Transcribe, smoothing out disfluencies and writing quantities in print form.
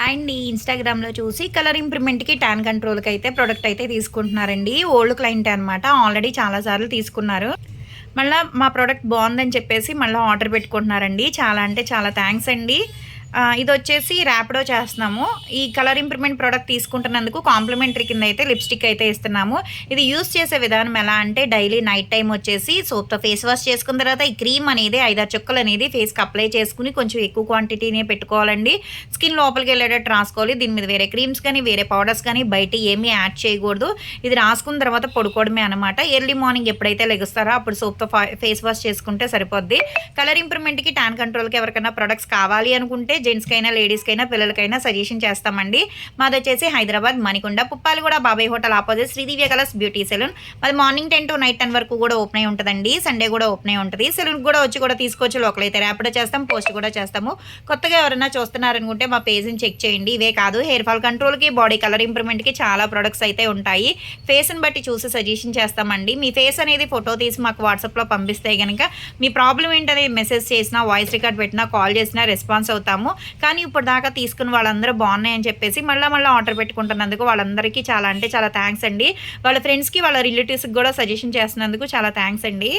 And ఈ ఇన్‌స్టాగ్రామ్‌లో చూసి కలర్ ఇంప్రూవ్‌మెంట్‌కి, టాన్ కంట్రోల్‌కి అయితే ప్రొడక్ట్ అయితే తీసుకుంటున్నారండి. ఓల్డ్ క్లయింటే అనమాట. ఆల్రెడీ చాలా సార్లు తీసుకున్నారు. మళ్ళా మా ప్రొడక్ట్ బావుందని చెప్పేసి మళ్ళా ఆర్డర్ పెట్టుకుంటున్నారండి. చాలా అంటే చాలా థాంక్స్ అండి. ఇదొచ్చేసి ర్యాపిడో చేస్తున్నాము. ఈ కలర్ ఇంప్రూవ్‌మెంట్ ప్రొడక్ట్ తీసుకుంటున్నందుకు కాంప్లిమెంటరీ కింద అయితే లిప్‌స్టిక్ అయితే ఇస్తున్నాము. ఇది యూజ్ చేసే విధానం ఎలా అంటే డైలీ నైట్ టైమ్ వచ్చేసి సోప్‌తో ఫేస్ వాష్ చేసుకున్న తర్వాత ఈ క్రీమ్ అనేది 5, 6 చుక్కలనేది ఫేస్‌కి అప్లై చేసుకొని కొంచెం ఎక్కువ క్వాంటిటీనే పెట్టుకోవాలండి. స్కిన్ లోపలికెళ్ళేటట్టు రాసుకోవాలి. దీని మీద వేరే క్రీమ్స్ కానీ, వేరే పౌడర్స్ కానీ బయట ఏమీ యాడ్ చేయకూడదు. ఇది రాసుకున్న తర్వాత పడుకోవడమే అనమాట. ఎర్లీ మార్నింగ్ ఎప్పుడైతే లెగుస్తారో అప్పుడు సోప్‌తో ఫేస్ వాష్ చేసుకుంటే సరిపోద్ది. కలర్ ఇంప్రూవ్‌మెంట్‌కి, టాన్ కంట్రోల్‌కి ఎవరికైనా ప్రొడక్ట్స్ కావాలి అనుకుంటే జెంట్స్‌కైనా, లేడీస్‌కైనా, పిల్లలకైనా సజెషన్ చేస్తామండి. మాదొచ్చేసి Hyderabad Manikonda, Puppalaguda Babai hotel opposite Sridivya colours beauty salon. మాది మార్నింగ్ 10 టు నైట్ 10 వరకు కూడా ఓపెన్ అయి ఉంటదండి. సండే కూడా ఓపెన్ అయి ఉంటది. సెలూన్‌కి కూడా వచ్చి కూడా తీసుకోవచ్చు. లోకల్ అయితే ర్యాపిడో చేస్తాం, పోస్ట్ కూడా చేస్తాము. కొత్తగా ఎవరైనా చూస్తున్నారనుకుంటే మా పేజ్‌ని చెక్ చేయండి. ఇవే కాదు హెయిర్ ఫాల్ కంట్రోల్‌కి, బాడీ కలర్ ఇంప్రూవ్‌మెంట్‌కి చాలా ప్రొడక్ట్స్ అయితే ఉంటాయి. ఫేస్‌ని బట్టి చూసి సజెషన్ చేస్తామండి. మీ ఫేస్ అనేది ఫోటో తీసి మాకు వాట్సాప్‌లో పంపిస్తే గనక మీ ప్రాబ్లమ్ ఏంటనేది మెసేజ్ చేసినా, వాయిస్ రికార్డ్ పెట్టినా, కాల్ చేసినా రెస్పాన్స్ అవుతాము. కానీ ఇప్పటిదాకా తీసుకున్న వాళ్ళందరూ బాగున్నాయని చెప్పేసి మళ్ళా ఆర్డర్ పెట్టుకుంటున్నందుకు వాళ్ళందరికీ చాలా అంటే చాలా థాంక్స్ అండి. వాళ్ళ ఫ్రెండ్స్‌కి, వాళ్ళ రిలేటివ్స్‌కి కూడా సజెషన్ చేస్తున్నందుకు చాలా థాంక్స్ అండి.